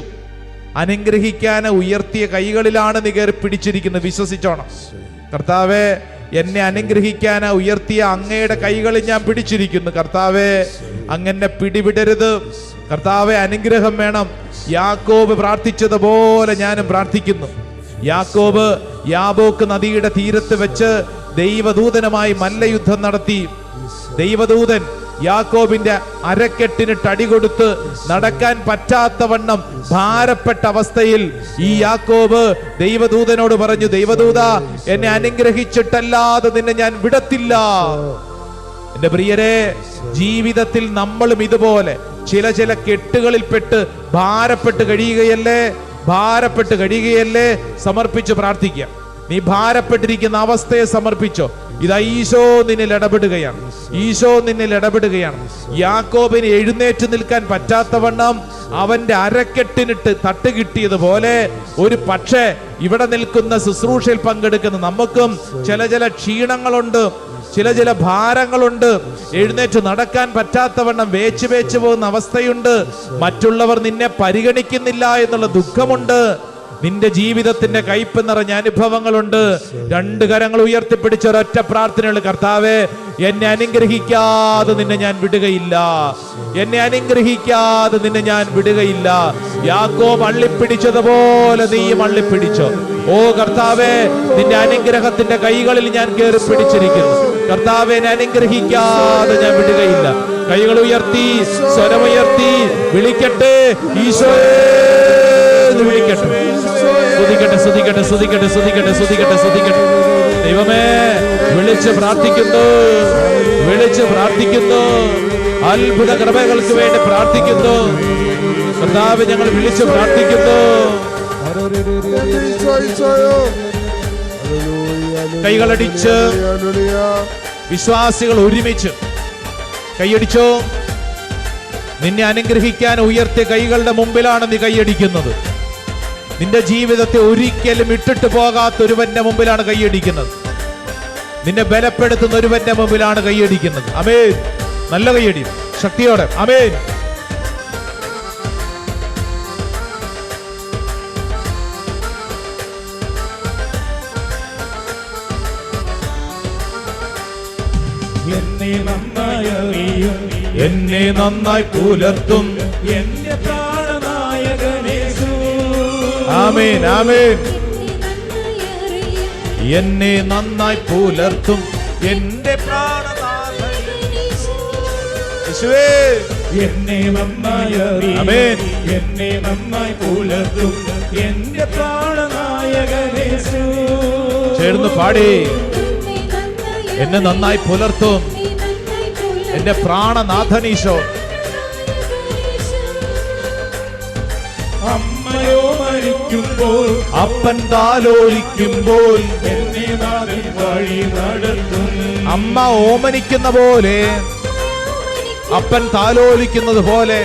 അനുഗ്രഹിക്കാൻ ഉയർത്തിയ കൈകളിലാണ് നീ കയറി പിടിച്ചിരിക്കുന്നത്. വിശ്വസിച്ചോണം. കർത്താവേ, എന്നെ അനുഗ്രഹിക്കാൻ ഉയർത്തിയ അങ്ങയുടെ കൈകളിൽ ഞാൻ പിടിച്ചിരിക്കുന്നു. കർത്താവേ, അങ്ങനെ പിടിവിടരുത്. കർത്താവേ, അനുഗ്രഹം വേണം. യാക്കോബ് പ്രാർത്ഥിച്ചതുപോലെ ഞാനും പ്രാർത്ഥിക്കുന്നു. യാക്കോബ് യാബോക്ക് നദിയുടെ തീരത്ത് വെച്ച് ദൈവദൂതനുമായി മല്ലയുദ്ധം നടത്തി. ദൈവദൂതൻ യാക്കോബിന്റെ അരക്കെട്ടിന് തടി കൊടുത്ത് നടക്കാൻ പറ്റാത്തവണ്ണം ഭാരപ്പെട്ട അവസ്ഥയിൽ ഈ യാക്കോബ് ദൈവദൂതനോട് പറഞ്ഞു, ദൈവദൂത, എന്നെ അനുഗ്രഹിച്ചിട്ടല്ലാതെ നിന്നെ ഞാൻ വിടത്തില്ല. എന്റെ പ്രിയരെ, ജീവിതത്തിൽ നമ്മളും ഇതുപോലെ ചില കെട്ടുകളിൽപ്പെട്ട് ഭാരപ്പെട്ട് കഴിയുകയല്ലേ. സമർപ്പിച്ച് പ്രാർത്ഥിക്കുക. നീ ഭാരപ്പെട്ടിരിക്കുന്ന അവസ്ഥയെ സമർപ്പിച്ചോ. ഇതാ ഈശോ നിന്നിൽ ഇടപെടുകയാണ്. ഈശോ നിന്നിൽ ഇടപെടുകയാണ്. യാക്കോബിന് എഴുന്നേറ്റ് നിൽക്കാൻ പറ്റാത്തവണ്ണം അവന്റെ അരക്കെട്ടിനിട്ട് തട്ട് കിട്ടിയതുപോലെ ഒരു പക്ഷേ ഇവിടെ നിൽക്കുന്ന ശുശ്രൂഷയിൽ പങ്കെടുക്കുന്ന നമുക്കും ചില ക്ഷീണങ്ങളുണ്ട്, ചില ഭാരങ്ങളുണ്ട്. എഴുന്നേറ്റ് നടക്കാൻ പറ്റാത്തവണ്ണം വേച്ച് പോകുന്ന അവസ്ഥയുണ്ട്. മറ്റുള്ളവർ നിന്നെ പരിഗണിക്കുന്നില്ല എന്നുള്ള ദുഃഖമുണ്ട്. നിന്റെ ജീവിതത്തിന്റെ കയ്പ് നിറഞ്ഞ അനുഭവങ്ങളുണ്ട്. 2 കരങ്ങൾ ഉയർത്തിപ്പിടിച്ച ഒരൊറ്റ പ്രാർത്ഥനയുള്ള, കർത്താവേ, എന്നെ അനുഗ്രഹിക്കാതെ നിന്നെ ഞാൻ വിടുകയില്ല, എന്നെ അനുഗ്രഹിക്കാതെ നിന്നെ ഞാൻ വിടുകയില്ല. യാക്കോബ് അള്ളിപ്പിടിച്ചതുപോലെ നീയും അള്ളിപ്പിടിച്ചോ. ഓ കർത്താവേ, നിന്റെ അനുഗ്രഹത്തിന്റെ കൈകളിൽ ഞാൻ കയറി പിടിച്ചിരിക്കുന്നു. കർത്താവേ, എന്നെ അനുഗ്രഹിക്കാതെ ഞാൻ വിടുകയില്ല. കൈകൾ ഉയർത്തി, സ്വരമുയർത്തി വിളിക്കട്ടെ, ഈശോയെ വിളിക്കട്ടെ. സ്തുതിക്കട്ടെ. ദൈവമേ, വിളിച്ച് പ്രാർത്ഥിക്കുന്നു. അത്ഭുത കൃപകൾക്ക് വേണ്ടി പ്രാർത്ഥിക്കുന്നു. കർത്താവേ, ഞങ്ങൾ വിളിച്ച് പ്രാർത്ഥിക്കുന്നു. കൈകളടിച്ച് വിശ്വാസികൾ ഒരുമിച്ച് കൈയടിച്ചോ. നിന്നെ അനുഗ്രഹിക്കാൻ ഉയർത്തിയ കൈകളുടെ മുമ്പിലാണ് നീ കൈയടിക്കുന്നത്. നിന്റെ ജീവിതത്തെ ഒരിക്കലും ഇട്ടിട്ട് പോകാത്ത ഒരുവന്റെ മുമ്പിലാണ് കൈയടിക്കുന്നത്. നിന്നെ ബലപ്പെടുത്തുന്ന ഒരുവന്റെ മുമ്പിലാണ് കൈയടിക്കുന്നത്. ആമേൻ. നല്ല കൈയടി, ശക്തിയോടെ. ആമേൻ. എന്നെ നന്നായി പുലർത്തും എന്റെ പ്രാണനായകനേശു. ആമേൻ, ആമേൻ. എന്നെ നന്നായി പുലർത്തും എന്റെ പ്രാണനാഥനേശുവേ. എന്നെ നന്നായി അറിയും, ആമേൻ. എന്നെ നന്നായി പുലർത്തും എന്റെ പ്രാണനായകനേശു. ചേർന്ന് പാടി. എന്നെ നന്നായി പുലർത്തും എന്റെ പ്രാണനാഥനീശോ. അമ്മയോ മരിക്കുമ്പോൾ അപ്പൻ താലോലിക്കുമ്പോൾ എന്നെ നാഥൻ വഴി നടത്തും. അമ്മ ഓമനിക്കുന്ന പോലെ, അപ്പൻ താലോലിക്കുന്നത് പോലെ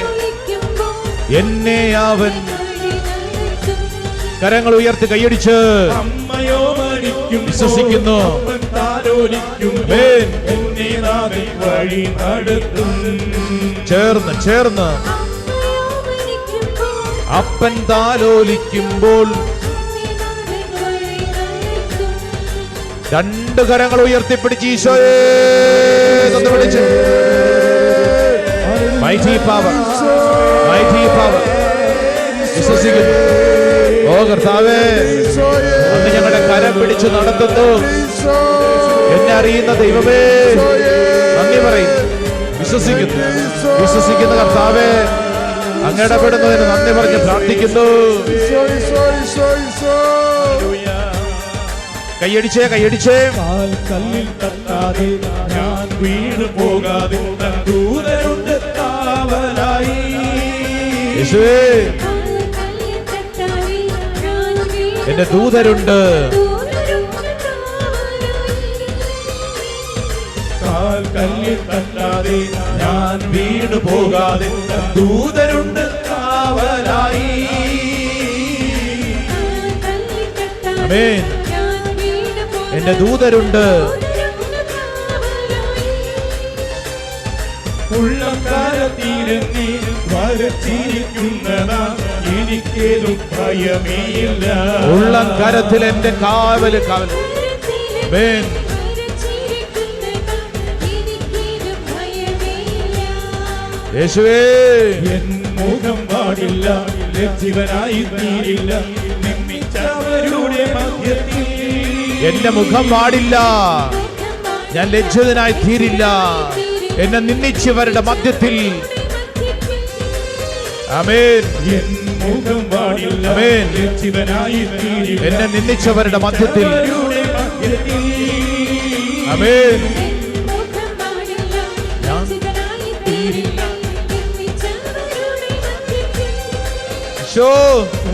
എന്നെ അവൻ. കരങ്ങൾ ഉയർത്തി കൈയടിച്ച് അമ്മയോ മരിക്കും വിശ്വസിക്കുന്നു. അപ്പൻ താലോലിക്കും ആമേൻ. എന്നെ നാഥൻ വഴി നടത്തും. ചേർന്ന് അപ്പൻ താലോലിക്കുമ്പോൾ 2 കരങ്ങൾ ഉയർത്തിപ്പിടിച്ച് ഈശോയെ എന്ന് വിളിച്ച്. Mighty power. വിശ്വസിക്കുന്നു. ഓ കർത്താവേ, അന്ന് ഞങ്ങളുടെ കരം പിടിച്ച് നടത്തുന്നു. എന്നെ അറിയുന്ന ദൈവമേ, നന്ദി പറയും. വിശ്വസിക്കുന്ന കർത്താവേ, അങ്ങ് ഇടപെടുന്നതിന് നന്ദി പറഞ്ഞ് പ്രാർത്ഥിക്കുന്നു. കൈയടിച്ചേ, കൈയടിച്ചേ. കാൽ കല്ലിൽ തട്ടാതെ ഞാൻ വീണു പോകാതെ തൻ ദൂതരുണ്ട് കാവലായി. യേശുവേ, എന്റെ ദൂതരുണ്ട്. കാൽ കല്ലിൽ തട്ടാതെ ഞാൻ വീണു പോകാതെ തൻ ദൂതരുണ്ട് കാവലായി. ആമേൻ. എന്റെ ദൂതരുണ്ട്. ഉള്ളക്കാരത്തിലെന്നെ വരച്ചിരിക്കുന്നതാ എനിക്കേതും ഭയമേയില്ല. ഉള്ളംകരത്തിൽ എന്റെ കാവല് കാവൽ. ആമേൻ. യേശുവേ, എൻ മുഖം പാടില്ല, ലജ്ജിതനായി തീരില്ല, നിന്ദിച്ചവരുടെ മധ്യത്തിൽ. എന്റെ മുഖം പാടില്ല, ഞാൻ ലജ്ജിതനായി തീരില്ല, എന്നെ നിന്ദിച്ചവരുടെ മധ്യത്തിൽ. ആമേൻ. എൻ മുഖം പാടില്ല, ആമേൻ. ലജ്ജിതനായി തീരില്ല, എന്നെ നിന്ദിച്ചവരുടെ മധ്യത്തിൽ. അവരുടെ മധ്യത്തിൽ. ആമേൻ.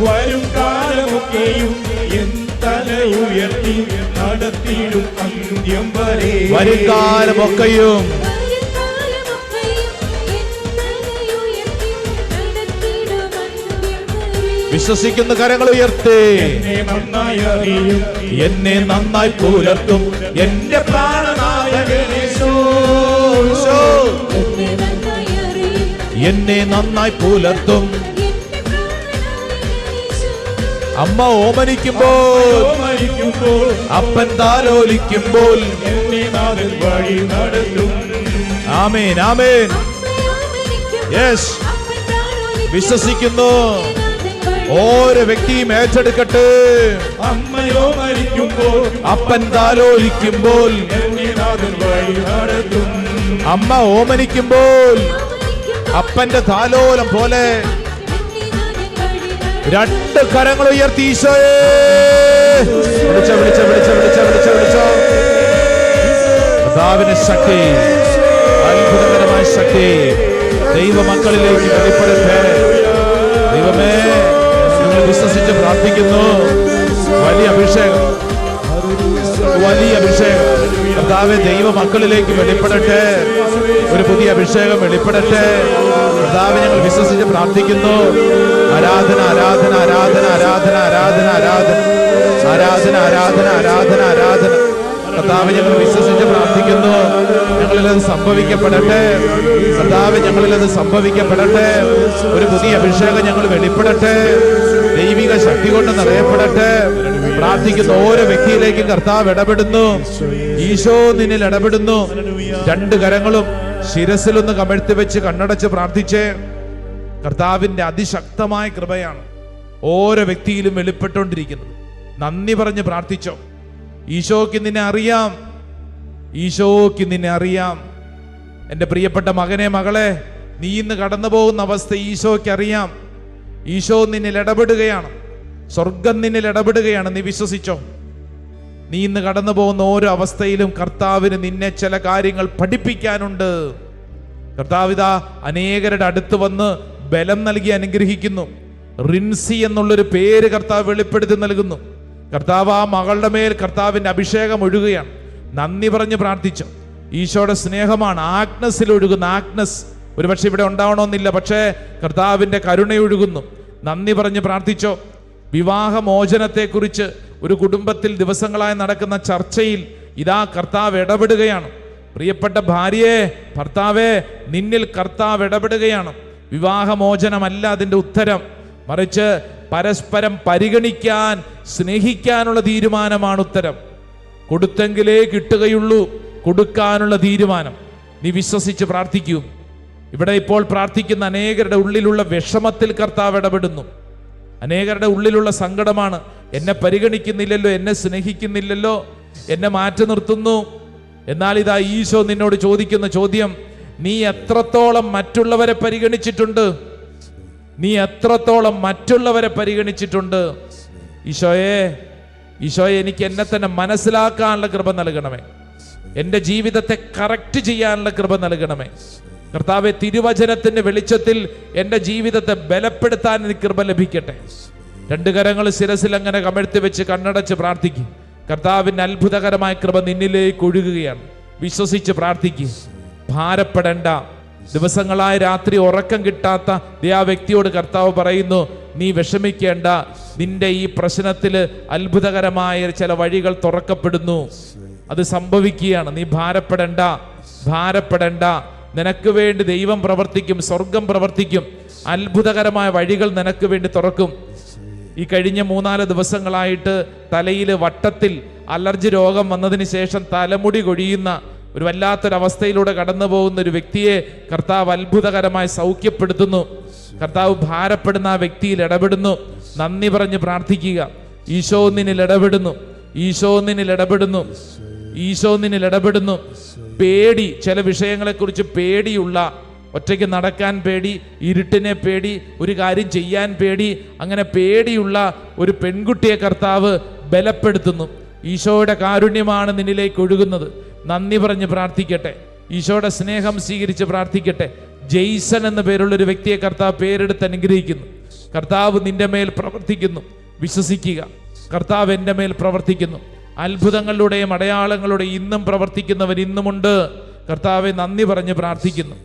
വരും കാലമൊക്കെയും എൻ തല ഉയർത്തി നടത്തിയിടും അന്ത്യം വരെ. വരും കാലമൊക്കെയും വിശ്വസിക്കുന്ന കരങ്ങൾ ഉയർത്തി. എന്നെ നന്നായി അറിയും, എന്നെ നന്നായി പുലർത്തും എന്റെ പ്രാണനായകനേശു. എന്നെ നന്നായി പുലർത്തും. അമ്മ ഓമനിക്കുമ്പോൾ, മരിക്കുമ്പോൾ അപ്പൻ താലോലിക്കുമ്പോൾ എന്നെ നാഥൻ വഴി നടത്തും. ആമേൻ, ആമേൻ. യെസ്, വിശ്വസിക്കുന്നു. ഓരോ വ്യക്തിയും ഏറ്റെടുക്കട്ടെ. അമ്മയോ മരിക്കുമ്പോൾ അപ്പൻ താലോലിക്കുമ്പോൾ എന്നെ നാഥൻ വഴി നടത്തും. അമ്മ ഓമനിക്കുമ്പോൾ അപ്പന്റെ താലോലം പോലെ രണ്ട് കരങ്ങൾ ഉയർത്തി ഈശോയെ വിളിച്ചോ, വിളിച്ചോ, വിളിച്ചോ, വിളിച്ചോ, വിളിച്ചോ, വിളിച്ചോ. കർത്താവിന്റെ ശക്തി, അത്ഭുതകരമായ ശക്തി ദൈവമക്കളിലേക്ക് വെളിപ്പെടട്ടെ. ദൈവമേ, നിങ്ങൾ വിശ്വസിച്ച് പ്രാർത്ഥിക്കുന്നു. വലിയ അഭിഷേകം, വലിയ അഭിഷേകം കർത്താവേ ദൈവമക്കളിലേക്ക് വെളിപ്പെടട്ടെ. ഒരു പുതിയ അഭിഷേകം വെളിപ്പെടട്ടെ. കർത്താവേ, ഞങ്ങൾ വിശ്വസിച്ച് പ്രാർത്ഥിക്കുന്നു. ആരാധന, ആരാധന, ആരാധന, ആരാധന, ആരാധന, ആരാധന, ആരാധന, ആരാധന, ആരാധന, ആരാധന. കർത്താവേ, ഞങ്ങൾ വിശ്വസിച്ച് പ്രാർത്ഥിക്കുന്നു. ഞങ്ങളിലത് സംഭവിക്കപ്പെടട്ടെ. കർത്താവേ, ഞങ്ങളിലത് സംഭവിക്കപ്പെടട്ടെ. ഒരു പുതിയ അഭിഷേകം ഞങ്ങൾ വെളിപ്പെടട്ടെ. ദൈവിക ശക്തി കൊണ്ട് നിറയപ്പെടട്ടെ. പ്രാർത്ഥിക്കുന്ന ഓരോ വ്യക്തിയിലേക്കും കർത്താവ് ഇടപെടുന്നു. ഈശോ നിന്നിൽ ഇടപെടുന്നു. രണ്ട് കരങ്ങളും ശിരസിലൊന്ന് കമഴ്ത്തി വെച്ച് കണ്ണടച്ച് പ്രാർത്ഥിച്ചേ. കർത്താവിന്റെ അതിശക്തമായ കൃപയാണ് ഓരോ വ്യക്തിയിലും വെളിപ്പെട്ടുകൊണ്ടിരിക്കുന്നത്. നന്ദി പറഞ്ഞ് പ്രാർത്ഥിച്ചോ. ഈശോയ്ക്ക് നിന്നെ അറിയാം, ഈശോയ്ക്ക് നിന്നെ അറിയാം. എൻ്റെ പ്രിയപ്പെട്ട മകനെ, മകളെ, നീ ഇന്ന് കടന്നു പോകുന്ന അവസ്ഥ ഈശോയ്ക്ക് അറിയാം. ഈശോ നിന്നിൽ ഇടപെടുകയാണ്. സ്വർഗം നിന്നിൽ ഇടപെടുകയാണ്. നീ വിശ്വസിച്ചോ. നീ ഇന്ന് കടന്നു പോകുന്ന ഓരോ അവസ്ഥയിലും കർത്താവിന് നിന്നെ ചില കാര്യങ്ങൾ പഠിപ്പിക്കാനുണ്ട്. കർത്താവിതാ അനേകരുടെ അടുത്ത് വന്ന് ബലം നൽകി അനുഗ്രഹിക്കുന്നു. റിൻസി എന്നുള്ളൊരു പേര് കർത്താവ് വെളിപ്പെടുത്തി നൽകുന്നു. കർത്താവ് ആ മകളുടെ മേൽ കർത്താവിന്റെ അഭിഷേകം ഒഴുകുകയാണ്. നന്ദി പറഞ്ഞ് പ്രാർത്ഥിച്ചു. ഈശോയുടെ സ്നേഹമാണ് ആഗ്നസിൽ ഒഴുകുന്ന. ആഗ്നസ് ഒരുപക്ഷെ ഇവിടെ ഉണ്ടാവണമെന്നില്ല, പക്ഷേ കർത്താവിന്റെ കരുണയൊഴുകുന്നു. നന്ദി പറഞ്ഞ് പ്രാർത്ഥിച്ചോ. വിവാഹമോചനത്തെക്കുറിച്ച് ഒരു കുടുംബത്തിൽ ദിവസങ്ങളായി നടക്കുന്ന ചർച്ചയിൽ ഇതാ കർത്താവ് ഇടപെടുകയാണ്. പ്രിയപ്പെട്ട ഭാര്യയെ, ഭർത്താവേ, നിന്നിൽ കർത്താവ് ഇടപെടുകയാണ്. വിവാഹമോചനമല്ല അതിൻ്റെ ഉത്തരം, മറിച്ച് പരസ്പരം പരിഗണിക്കാൻ, സ്നേഹിക്കാനുള്ള തീരുമാനമാണ് ഉത്തരം. കൊടുത്തെങ്കിലേ കിട്ടുകയുള്ളൂ, കൊടുക്കാനുള്ള തീരുമാനം. നീ വിശ്വസിച്ച് പ്രാർത്ഥിക്കൂ. ഇവിടെ ഇപ്പോൾ പ്രാർത്ഥിക്കുന്ന അനേകരുടെ ഉള്ളിലുള്ള വിഷമത്തിൽ കർത്താവ് ഇടപെടുന്നു. അനേകരുടെ ഉള്ളിലുള്ള സങ്കടമാണ്. എന്നെ പരിഗണിക്കുന്നില്ലല്ലോ, എന്നെ സ്നേഹിക്കുന്നില്ലല്ലോ, എന്നെ മാറ്റി നിർത്തുന്നു. എന്നാൽ ഇതാ ഈശോ നിന്നോട് ചോദിക്കുന്ന ചോദ്യം, നീ എത്രത്തോളം മറ്റുള്ളവരെ പരിഗണിച്ചിട്ടുണ്ട്? നീ എത്രത്തോളം മറ്റുള്ളവരെ പരിഗണിച്ചിട്ടുണ്ട്? ഈശോയെ, ഈശോയെ, എനിക്ക് എന്നെ തന്നെ മനസ്സിലാക്കാനുള്ള കൃപ നൽകണമേ. എൻ്റെ ജീവിതത്തെ കറക്റ്റ് ചെയ്യാനുള്ള കൃപ നൽകണമേ. കർത്താവെ, തിരുവചനത്തിന്റെ വെളിച്ചത്തിൽ എൻ്റെ ജീവിതത്തെ ബലപ്പെടുത്താൻ എനിക്ക് കൃപ ലഭിക്കട്ടെ. രണ്ട് കരങ്ങൾ ശിരസിൽ അങ്ങനെ കമഴ്ത്തി വെച്ച് കണ്ണടച്ച് പ്രാർത്ഥിക്കും. കർത്താവിൻ്റെ അത്ഭുതകരമായ കൃപ നിന്നിലേക്ക് ഒഴുകുകയാണ്. വിശ്വസിച്ച് പ്രാർത്ഥിക്കുക. ഭാരപ്പെടേണ്ട. ദിവസങ്ങളായി രാത്രി ഉറക്കം കിട്ടാത്ത ആ വ്യക്തിയോട് കർത്താവ് പറയുന്നു, നീ വിഷമിക്കേണ്ട. നിന്റെ ഈ പ്രശ്നത്തിൽ അത്ഭുതകരമായ ചില വഴികൾ തുറക്കപ്പെടുന്നു. അത് സംഭവിക്കുകയാണ്. നീ ഭാരപ്പെടേണ്ട, ഭാരപ്പെടേണ്ട. നിനക്ക് വേണ്ടി ദൈവം പ്രവർത്തിക്കും, സ്വർഗം പ്രവർത്തിക്കും. അത്ഭുതകരമായ വഴികൾ നിനക്ക് വേണ്ടി തുറക്കും. ഈ കഴിഞ്ഞ 3-4 ദിവസങ്ങളായിട്ട് തലയിൽ വട്ടത്തിൽ അലർജി രോഗം വന്നതിന് ശേഷം തലമുടി കൊഴിയുന്ന ഒരു വല്ലാത്തൊരവസ്ഥയിലൂടെ കടന്നു പോകുന്ന ഒരു വ്യക്തിയെ കർത്താവ് അത്ഭുതകരമായി സൗഖ്യപ്പെടുത്തുന്നു. കർത്താവ് ഭാരപ്പെടുന്ന ആ വ്യക്തിയിൽ ഇടപെടുന്നു. നന്ദി പറഞ്ഞ് പ്രാർത്ഥിക്കുക. ഈശോ നിന്നിൽ ഇടപെടുന്നു, ഈശോ നിന്നിൽ ഇടപെടുന്നു, ഈശോ നിന്നിൽ ഇടപെടുന്നു. പേടി, ചില വിഷയങ്ങളെക്കുറിച്ച് പേടിയുള്ള, ഒറ്റയ്ക്ക് നടക്കാൻ പേടി, ഇരുട്ടിനെ പേടി, ഒരു കാര്യം ചെയ്യാൻ പേടി, അങ്ങനെ പേടിയുള്ള ഒരു പെൺകുട്ടിയെ കർത്താവ് ബലപ്പെടുത്തുന്നു. ഈശോയുടെ കാരുണ്യമാണ് നിന്നിലേക്ക് ഒഴുകുന്നത്. നന്ദി പറഞ്ഞ് പ്രാർത്ഥിക്കട്ടെ. ഈശോയുടെ സ്നേഹം സ്വീകരിച്ച് പ്രാർത്ഥിക്കട്ടെ. ജെയ്സൺ എന്ന പേരുള്ള ഒരു വ്യക്തിയെ കർത്താവ് പേരെടുത്ത് അനുഗ്രഹിക്കുന്നു. കർത്താവ് നിന്റെ മേൽ പ്രവർത്തിക്കുന്നു. വിശ്വസിക്കുക. കർത്താവ് എൻ്റെ മേൽ പ്രവർത്തിക്കുന്നു. അത്ഭുതങ്ങളുടെയും അടയാളങ്ങളുടെയും ഇന്നും പ്രവർത്തിക്കുന്നവൻ ഇന്നുമുണ്ട്. കർത്താവെ, നന്ദി പറഞ്ഞ് പ്രാർത്ഥിക്കുന്നു.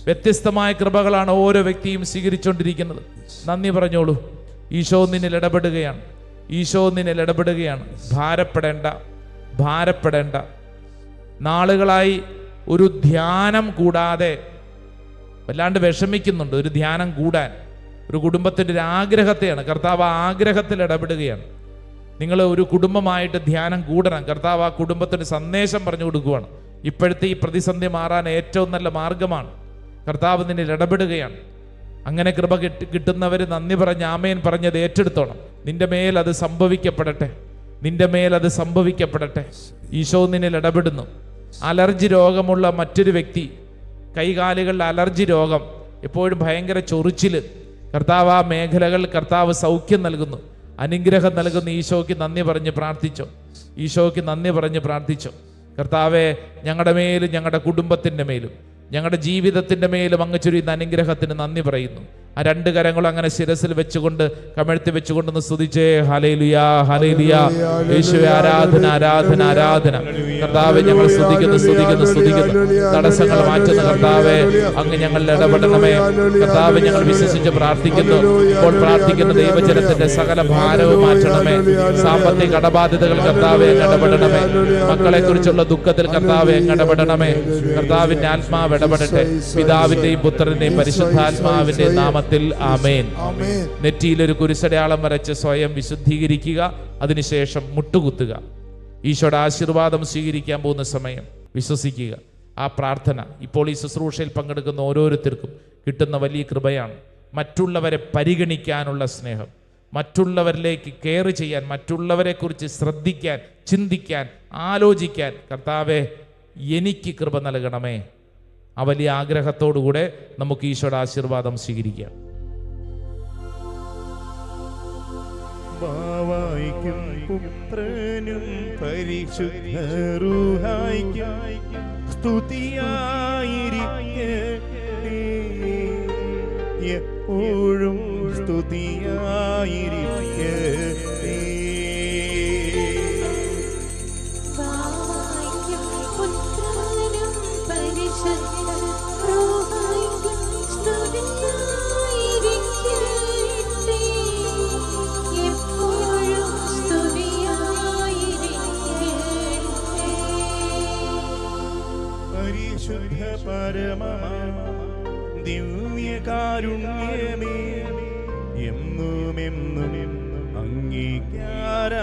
വ്യത്യസ്തമായ കൃപകളാണ് ഓരോ വ്യക്തിയും സ്വീകരിച്ചുകൊണ്ടിരിക്കുന്നത്. നന്ദി പറഞ്ഞോളൂ. ഈശോ നിന്നിൽ ഇടപെടുകയാണ്, ഈശോ നിന്നിൽ ഇടപെടുകയാണ്. ഭാരപ്പെടേണ്ട, ഭാരപ്പെടേണ്ട. നാളുകളായി ഒരു ധ്യാനം കൂടാതെ വല്ലാണ്ട് വിഷമിക്കുന്നുണ്ട്. ഒരു ധ്യാനം കൂടാൻ ഒരു കുടുംബത്തിൻ്റെ ഒരു ആഗ്രഹത്തെയാണ് കർത്താവ് ആ ആഗ്രഹത്തിൽ ഇടപെടുകയാണ്. നിങ്ങൾ ഒരു കുടുംബമായിട്ട് ധ്യാനം കൂടണം. കർത്താവ് ആ കുടുംബത്തിന് സന്ദേശം പറഞ്ഞു കൊടുക്കുകയാണ്. ഇപ്പോഴത്തെ ഈ പ്രതിസന്ധി മാറാൻ ഏറ്റവും നല്ല മാർഗമാണ്. കർത്താവ് നിന്നിൽ ഇടപെടുകയാണ്. അങ്ങനെ കൃപ കിട്ടുന്നവർ നന്ദി പറഞ്ഞ് ആമേൻ പറഞ്ഞത് ഏറ്റെടുത്തോണം. നിന്റെ മേൽ അത് സംഭവിക്കപ്പെടട്ടെ, നിന്റെ മേൽ അത് സംഭവിക്കപ്പെടട്ടെ. ഈശോ നിന്നിൽ ഇടപെടുന്നു. അലർജി രോഗമുള്ള മറ്റൊരു വ്യക്തി, കൈകാലുകളിൽ അലർജി രോഗം, എപ്പോഴും ഭയങ്കര ചൊറിച്ചിൽ, കർത്താവ് ആ മേഖലകൾ കർത്താവ് സൗഖ്യം നൽകുന്നു, അനുഗ്രഹം നൽകുന്നു. ഈശോയ്ക്ക് നന്ദി പറഞ്ഞ് പ്രാർത്ഥിച്ചോ, ഈശോയ്ക്ക് നന്ദി പറഞ്ഞ് പ്രാർത്ഥിച്ചോ. കർത്താവെ, ഞങ്ങളുടെ മേലും ഞങ്ങളുടെ കുടുംബത്തിൻ്റെ മേലും ഞങ്ങളുടെ ജീവിതത്തിൻ്റെ മേലും അങ്ങ് ചൊരിയുന്ന അനുഗ്രഹത്തിന് നന്ദി പറയുന്നു. ആ രണ്ട് കരങ്ങളും അങ്ങനെ ശിരസിൽ വെച്ചുകൊണ്ട് കമഴ്ത്തി വെച്ചുകൊണ്ടൊന്ന് സ്തുതിച്ചേ. ഹല്ലേലൂയാ, ഹല്ലേലൂയാ. യേശുവേ, ആരാധന, ആരാധന, ആരാധന. കർത്താവെ, ഞങ്ങൾ സ്തുതിക്കുന്നു, സ്തുതിക്കുന്നു, സ്തുതിക്കുന്നു. തടസ്സങ്ങൾ മാറ്റുന്ന കർത്താവെ, അങ്ങ് ഞങ്ങളിൽ ഇടപെടണമേ. കർത്താവെ, ഞങ്ങൾ വിശ്വസിച്ച് പ്രാർത്ഥിക്കുന്നു. ഇപ്പോൾ പ്രാർത്ഥിക്കുന്ന ദൈവജനത്തിന്റെ സകല ഭാരവും മാറ്റണമേ. സാമ്പത്തിക കടബാധ്യതകൾ കർത്താവെ ഇടപെടണമേ. മക്കളെ കുറിച്ചുള്ള ദുഃഖത്തിൽ കർത്താവെ ഇടപെടണമേ. കർത്താവിന്റെ ആത്മാവ് ഇടപെടട്ടെ. പിതാവിന്റെയും പുത്രന്റെയും പരിശുദ്ധാത്മാവിന്റെയും നാമത്തിൽ ആമേൻ. നെറ്റിയിൽ ഒരു കുരിശടയാളം വരച്ച് സ്വയം വിശുദ്ധീകരിക്കുക. അതിനുശേഷം മുട്ടുകുത്തുക. ഈശോയുടെ ആശീർവാദം സ്വീകരിക്കാൻ പോകുന്ന സമയം വിശ്വസിക്കുക. ആ പ്രാർത്ഥന ഇപ്പോൾ ഈ ശുശ്രൂഷയിൽ പങ്കെടുക്കുന്ന ഓരോരുത്തർക്കും കിട്ടുന്ന വലിയ കൃപയാണ്. മറ്റുള്ളവരെ പരിഗണിക്കാനുള്ള സ്നേഹം, മറ്റുള്ളവരിലേക്ക് കെയർ ചെയ്യാൻ, മറ്റുള്ളവരെ കുറിച്ച് ശ്രദ്ധിക്കാൻ, ചിന്തിക്കാൻ, ആലോചിക്കാൻ കർത്താവെ എനിക്ക് കൃപ നൽകണമേ. ആ വലിയ ആഗ്രഹത്തോടുകൂടെ നമുക്ക് ഈശോയുടെ ആശീർവാദം സ്വീകരിക്കാം. ബാവായിക്കും പുത്രനും പരിശുദ്ധ റൂഹായിക്കും സ്തുതിയായിരിക്കട്ടെ, എപ്പോഴും സ്തുതിയായിരിക്കട്ടെ. പരിശുദ്ധ പരമ ദിവ്യകാരുണ്യമേ, എന്നും എന്നും അങ്ങേക്കാരാധന.